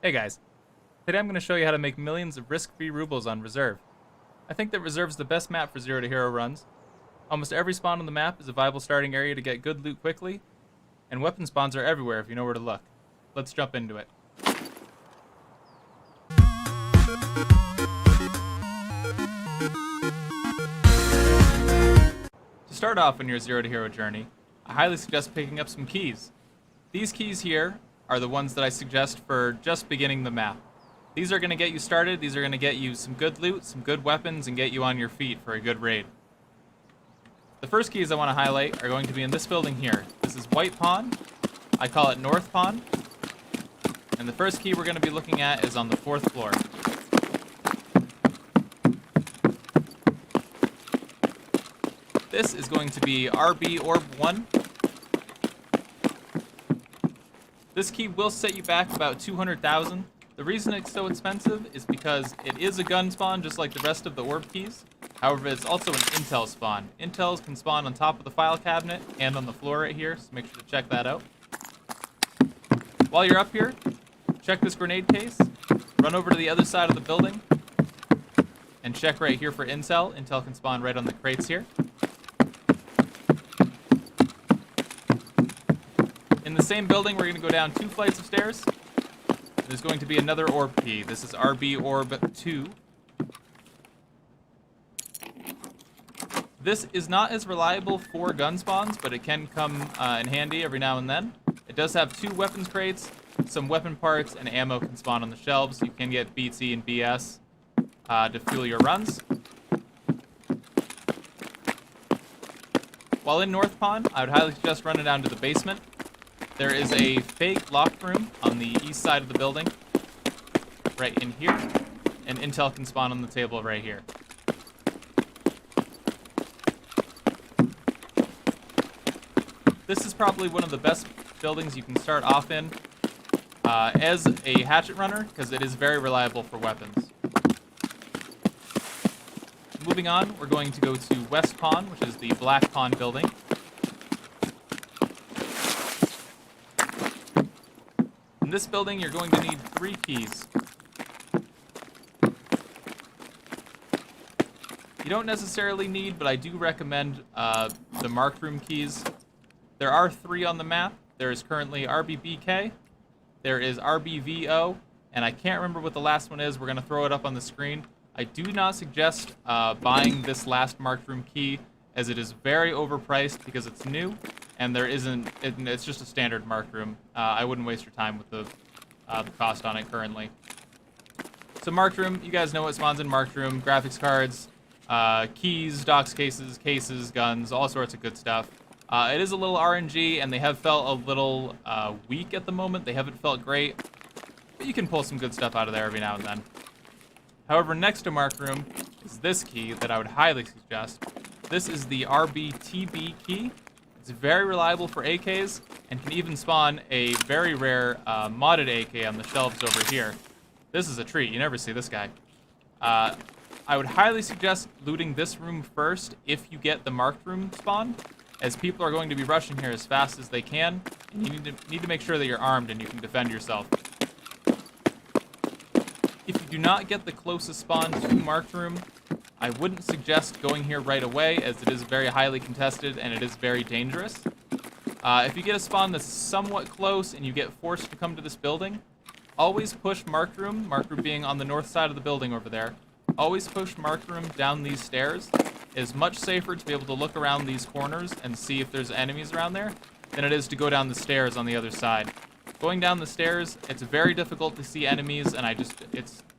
Hey guys, today I'm going to show you how to make millions of risk-free rubles on Reserve. I think that Reserve's the best map for Zero to Hero runs. Almost every spawn on the map is a viable starting area to get good loot quickly, and weapon spawns are everywhere if you know where to look. Let's jump into it. To start off on your Zero to Hero journey, I highly suggest picking up some keys. These keys here are the ones that I suggest for just beginning the map. These are going to get you started, these are going to get you some good loot, some good weapons, and get you on your feet for a good raid. The first keys I want to highlight are going to be in this building here. This is White Pawn, I call it North Pawn, and the first key we're going to be looking at is on the 4th floor. This is going to be RB Orb 1. This key will set you back about 200,000. The reason it's so expensive is because it is a gun spawn just like the rest of the orb keys. However, it's also an intel spawn. Intels can spawn on top of the file cabinet and on the floor right here, so make sure to check that out. While you're up here, check this grenade case, run over to the other side of the building, and check right here for intel. Intel can spawn right on the crates here. In the same building, we're going to go down 2 flights of stairs. There's going to be another orb key. This is RB Orb 2. This is not as reliable for gun spawns, but it can come in handy every now and then. It does have 2 weapons crates, some weapon parts, and ammo can spawn on the shelves. You can get BT and BS to fuel your runs. While in North Pawn, I would highly suggest running down to the basement. There is a fake locked room on the east side of the building, right in here, and intel can spawn on the table right here. This is probably one of the best buildings you can start off in as a hatchet runner, because it is very reliable for weapons. Moving on, we're going to go to West Pawn, which is the Black Pawn building. In this building, you're going to need 3 keys. You don't necessarily need, but I do recommend the marked room keys. There are 3 on the map. There is currently RBBK, there is RBVO, and I can't remember what the last one is. We're going to throw it up on the screen. I do not suggest buying this last marked room key, as it is very overpriced because it's new. And there isn't, it's just a standard marked room. I wouldn't waste your time with the cost on it currently. So marked room, you guys know what spawns in marked room. Graphics cards, keys, docs cases, guns, all sorts of good stuff. It is a little RNG, and they have felt a little weak at the moment. They haven't felt great, but you can pull some good stuff out of there every now and then. However, next to marked room is this key that I would highly suggest. This is the RBTB key. It's very reliable for AKs, and can even spawn a very rare modded AK on the shelves over here. This is a treat. You never see this guy. I would highly suggest looting this room first if you get the marked room spawn, as people are going to be rushing here as fast as they can, and you need to make sure that you're armed and you can defend yourself. If you do not get the closest spawn to marked room, I wouldn't suggest going here right away, as it is very highly contested and it is very dangerous. If you get a spawn that's somewhat close and you get forced to come to this building, always push marked room being on the north side of the building over there. Always push marked room down these stairs. It is much safer to be able to look around these corners and see if there's enemies around there than it is to go down the stairs on the other side. Going down the stairs, it's very difficult to see enemies, and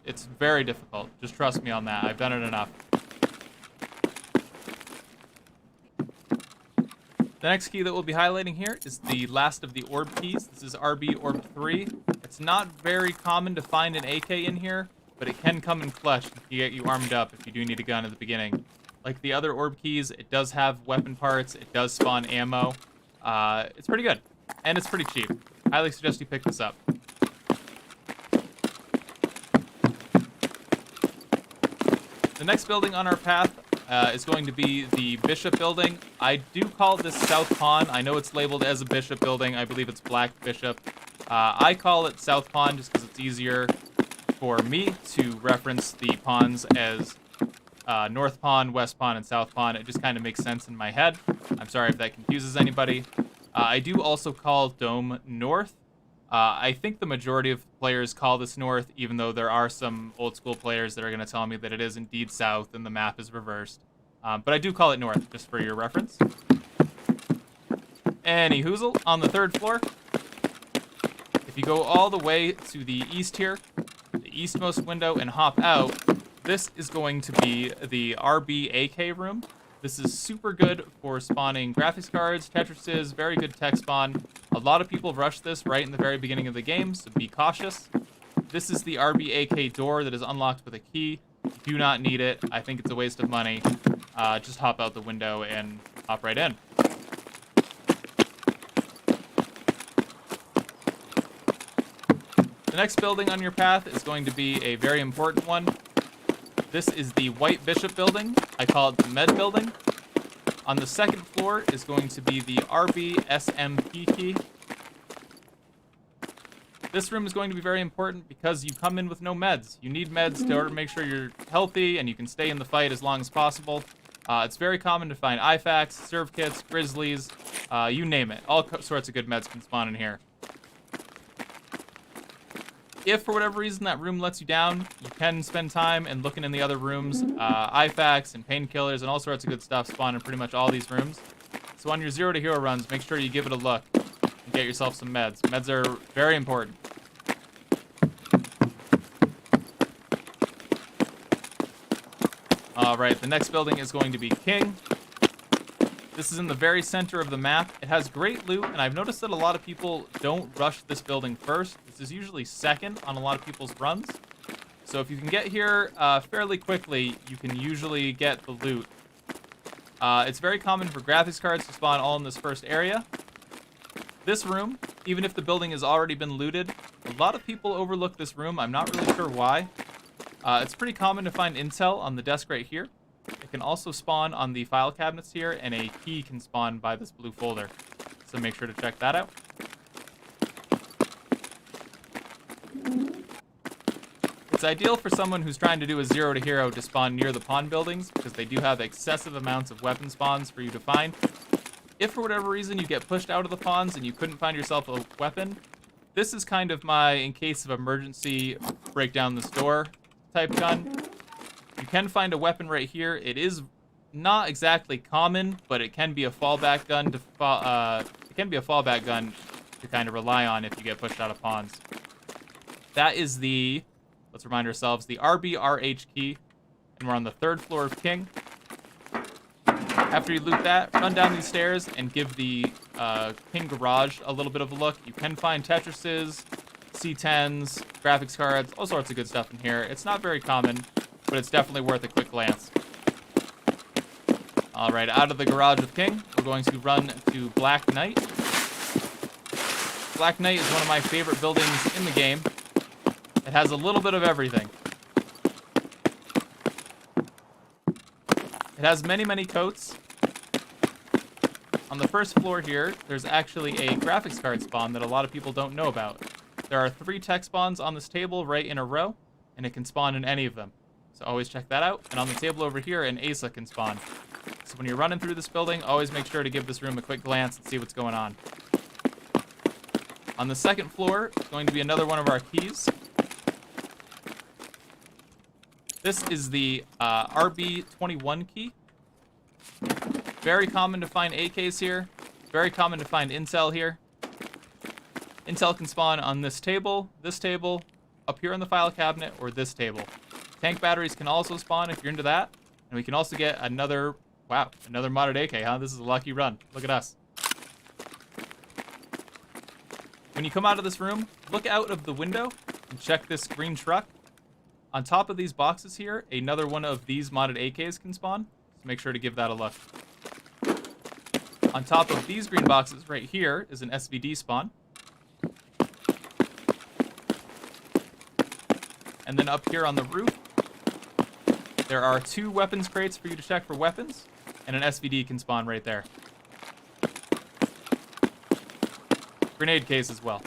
it's very difficult. Just trust me on that. I've done it enough. The next key that we'll be highlighting here is the last of the orb keys. This is RB Orb 3. It's not very common to find an AK in here, but it can come in clutch to get you armed up if you do need a gun at the beginning. Like the other orb keys, it does have weapon parts, it does spawn ammo. It's pretty good, and it's pretty cheap. Highly suggest you pick this up. The next building on our path is going to be the Bishop building. I do call this South Pawn. I know it's labeled as a Bishop building. I believe it's Black Bishop. I call it South Pond just because it's easier for me to reference the ponds as North Pond, West Pond, and South Pond. It just kind of makes sense in my head. I'm sorry if that confuses anybody. I do also call Dome North. I think the majority of players call this North, even though there are some old school players that are going to tell me that it is indeed South and the map is reversed. But I do call it North, just for your reference. Any hoozle, on the 3rd floor, if you go all the way to the east here, the eastmost window, and hop out, this is going to be the RB-AK room. This is super good for spawning graphics cards, Tetrises, very good tech spawn. A lot of people rush this right in the very beginning of the game, so be cautious. This is the RB-AK door that is unlocked with a key. Do not need it. I think it's a waste of money. Just hop out the window and hop right in. The next building on your path is going to be a very important one. This is the White Bishop building. I call it the Med building. On the 2nd floor is going to be the RB-SMP key. This room is going to be very important because you come in with no meds. You need meds in order to make sure you're healthy and you can stay in the fight as long as possible. It's very common to find IFAKs, serve kits, grizzlies, you name it. All sorts of good meds can spawn in here. If for whatever reason that room lets you down, you can spend time and looking in the other rooms. IFAKs and painkillers and all sorts of good stuff spawn in pretty much all these rooms. So on your 0 to hero runs, make sure you give it a look and get yourself some meds. Meds are very important. Alright, the next building is going to be King. This is in the very center of the map. It has great loot, and I've noticed that a lot of people don't rush this building first. This is usually second on a lot of people's runs. So if you can get here fairly quickly, you can usually get the loot. It's very common for graphics cards to spawn all in this first area. This room, even if the building has already been looted, a lot of people overlook this room. I'm not really sure why. It's pretty common to find intel on the desk right here. It can also spawn on the file cabinets here, and a key can spawn by this blue folder. So make sure to check that out. It's ideal for someone who's trying to do a 0 to hero to spawn near the pond buildings, because they do have excessive amounts of weapon spawns for you to find. If for whatever reason you get pushed out of the ponds and you couldn't find yourself a weapon, this is kind of my in case of emergency break down this door type gun. You can find a weapon right here. It is not exactly common, but it can be a fallback gun to kind of rely on if you get pushed out of ponds. That is the, let's remind ourselves, the RB-RH key, and we're on the 3rd floor of King. After you loot that, run down these stairs and give the King garage a little bit of a look. You can find Tetrises, C10s, graphics cards, all sorts of good stuff in here. It's not very common, but it's definitely worth a quick glance. Alright, out of the garage of King, we're going to run to Black Knight. Black Knight is one of my favorite buildings in the game. It has a little bit of everything. It has many, many coats. On the 1st floor here, there's actually a graphics card spawn that a lot of people don't know about. There are 3 tech spawns on this table right in a row, and it can spawn in any of them. So always check that out. And on the table over here, an ASA can spawn. So when you're running through this building, always make sure to give this room a quick glance and see what's going on. On the 2nd floor, is going to be another one of our keys. This is the RB-21 key. Very common to find AKs here. Very common to find intel here. Intel can spawn on this table, up here on the file cabinet, or this table. Tank batteries can also spawn if you're into that. And we can also get another, wow, another modded AK, huh? This is a lucky run. Look at us. When you come out of this room, look out of the window and check this green truck. On top of these boxes here, another one of these modded AKs can spawn. So make sure to give that a look. On top of these green boxes right here is an SVD spawn. And then up here on the roof, there are 2 weapons crates for you to check for weapons, and an SVD can spawn right there. Grenade case as well.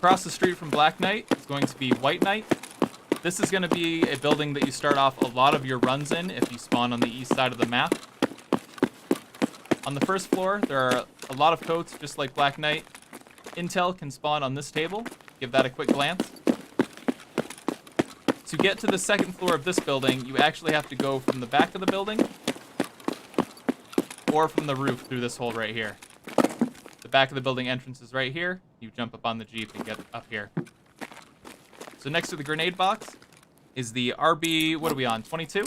Across the street from Black Knight is going to be White Knight. This is going to be a building that you start off a lot of your runs in if you spawn on the east side of the map. On the first floor, there are a lot of coats, just like Black Knight. Intel can spawn on this table. Give that a quick glance. To get to the second floor of this building, you actually have to go from the back of the building or from the roof through this hole right here. The back of the building entrance is right here. You jump up on the Jeep and get up here. So next to the grenade box is the RB, what are we on, 22?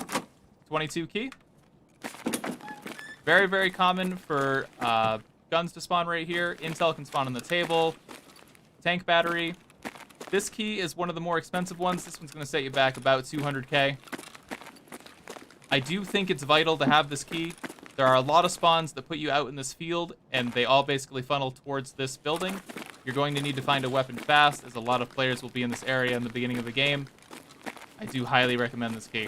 22 key. Very, very common for guns to spawn right here. Intel can spawn on the table. Tank battery. This key is one of the more expensive ones. This one's going to set you back about 200k. I do think it's vital to have this key. There are a lot of spawns that put you out in this field, and they all basically funnel towards this building. You're going to need to find a weapon fast, as a lot of players will be in this area in the beginning of the game. I do highly recommend this key.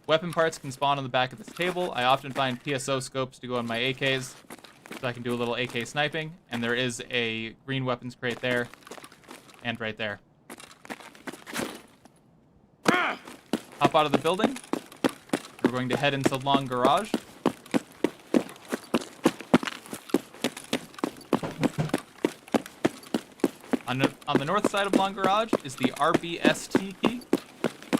Weapon parts can spawn on the back of this table. I often find PSO scopes to go on my AKs, so I can do a little AK sniping. And there is a green weapons crate there, and right there. Hop out of the building. We're going to head into Long Garage. On the north side of Long Garage is the RB-ST key.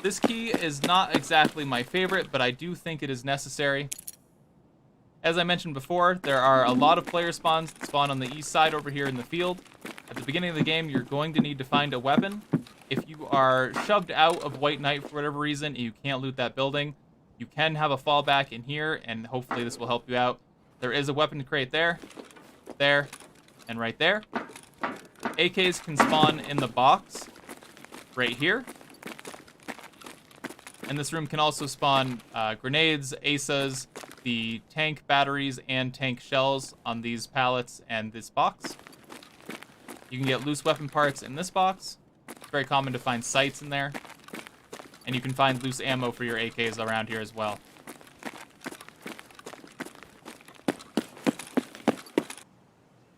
This key is not exactly my favorite, but I do think it is necessary. As I mentioned before, there are a lot of player spawns that spawn on the east side over here in the field. At the beginning of the game, you're going to need to find a weapon. If you are shoved out of White Knight for whatever reason and you can't loot that building, you can have a fallback in here, and hopefully this will help you out. There is a weapon crate there, and right there. AKs can spawn in the box right here. And this room can also spawn grenades, ASAs, the tank batteries, and tank shells on these pallets and this box. You can get loose weapon parts in this box. It's very common to find sights in there. And you can find loose ammo for your AKs around here as well.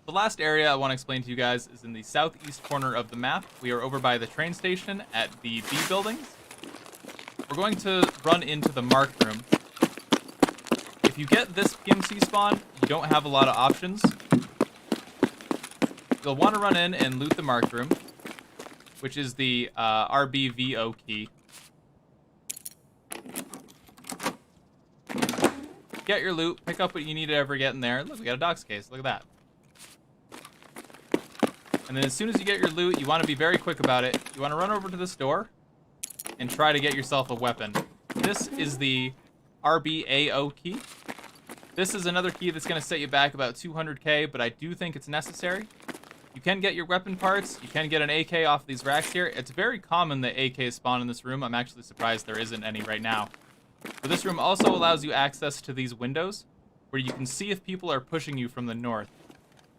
The last area I want to explain to you guys is in the southeast corner of the map. We are over by the train station at the B buildings. We're going to run into the marked room. If you get this PMC spawn, you don't have a lot of options. You'll want to run in and loot the marked room, which is the RB-VO key. Get your loot, pick up what you need to ever get in there. Look, we got a docs case. Look at that. And then as soon as you get your loot, you want to be very quick about it. You want to run over to this door and try to get yourself a weapon. This is the RB-AO key. This is another key that's going to set you back about 200k, but I do think it's necessary. You can get your weapon parts. You can get an AK off these racks here. It's very common that AKs spawn in this room. I'm actually surprised there isn't any right now. But this room also allows you access to these windows where you can see if people are pushing you from the north.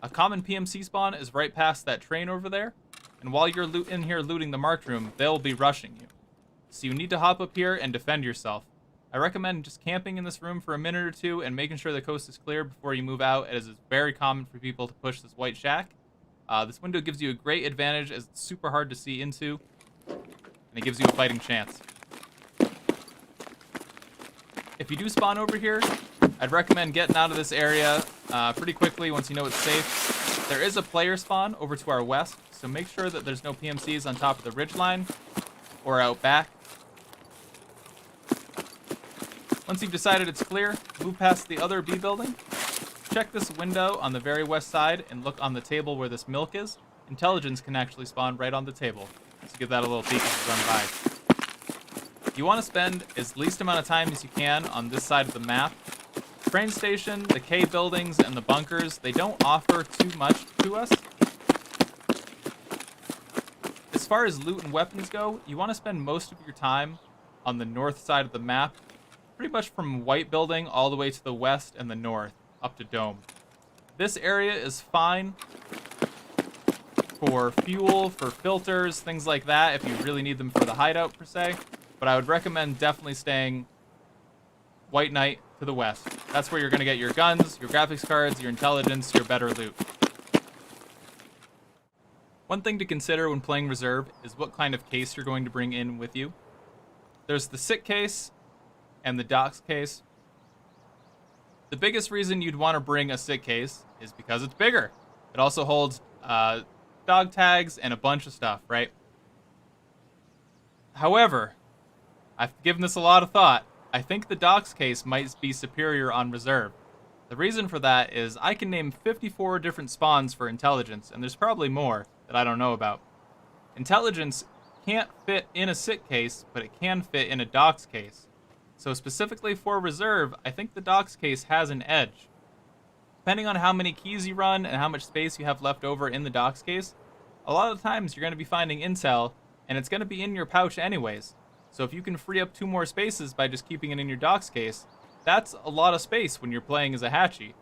A common PMC spawn is right past that train over there, and while you're in here looting the marked room, they'll be rushing you. So you need to hop up here and defend yourself. I recommend just camping in this room for a minute or two and making sure the coast is clear before you move out, as it's very common for people to push this white shack. This window gives you a great advantage as it's super hard to see into, and it gives you a fighting chance. If you do spawn over here, I'd recommend getting out of this area pretty quickly once you know it's safe. There is a player spawn over to our west, so make sure that there's no PMCs on top of the ridgeline or out back. Once you've decided it's clear, move past the other B building. Check this window on the very west side and look on the table where this milk is. Intelligence can actually spawn right on the table. So give that a little peek as you run by. You want to spend as least amount of time as you can on this side of the map. Train station, the K buildings, and the bunkers, they don't offer too much to us. As far as loot and weapons go, you want to spend most of your time on the north side of the map, pretty much from White Building all the way to the west and the north, up to Dome. This area is fine for fuel, for filters, things like that, if you really need them for the hideout per se. But I would recommend definitely staying White Knight to the west. That's where you're going to get your guns, your graphics cards, your intelligence, your better loot. One thing to consider when playing reserve is what kind of case you're going to bring in with you. There's the sit case and the docs case. The biggest reason you'd want to bring a sit case is because it's bigger. It also holds dog tags and a bunch of stuff, right? However, I've given this a lot of thought. I think the docs case might be superior on reserve. The reason for that is I can name 54 different spawns for intelligence, and there's probably more that I don't know about. Intelligence can't fit in a sit case, but it can fit in a docs case. So specifically for reserve, I think the docs case has an edge. Depending on how many keys you run and how much space you have left over in the docs case, a lot of times you're going to be finding intel, and it's going to be in your pouch anyways. So if you can free up 2 more spaces by just keeping it in your docs case, that's a lot of space when you're playing as a hatchie.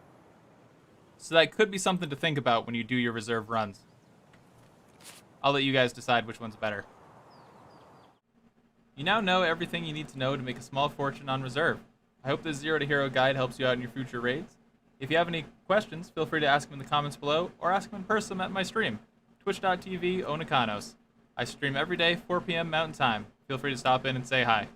So that could be something to think about when you do your reserve runs. I'll let you guys decide which one's better. You now know everything you need to know to make a small fortune on reserve. I hope this Zero to Hero guide helps you out in your future raids. If you have any questions, feel free to ask them in the comments below, or ask them in person at my stream, twitch.tv Ohnekanos. I stream every day, 4 p.m. Mountain Time. Feel free to stop in and say hi.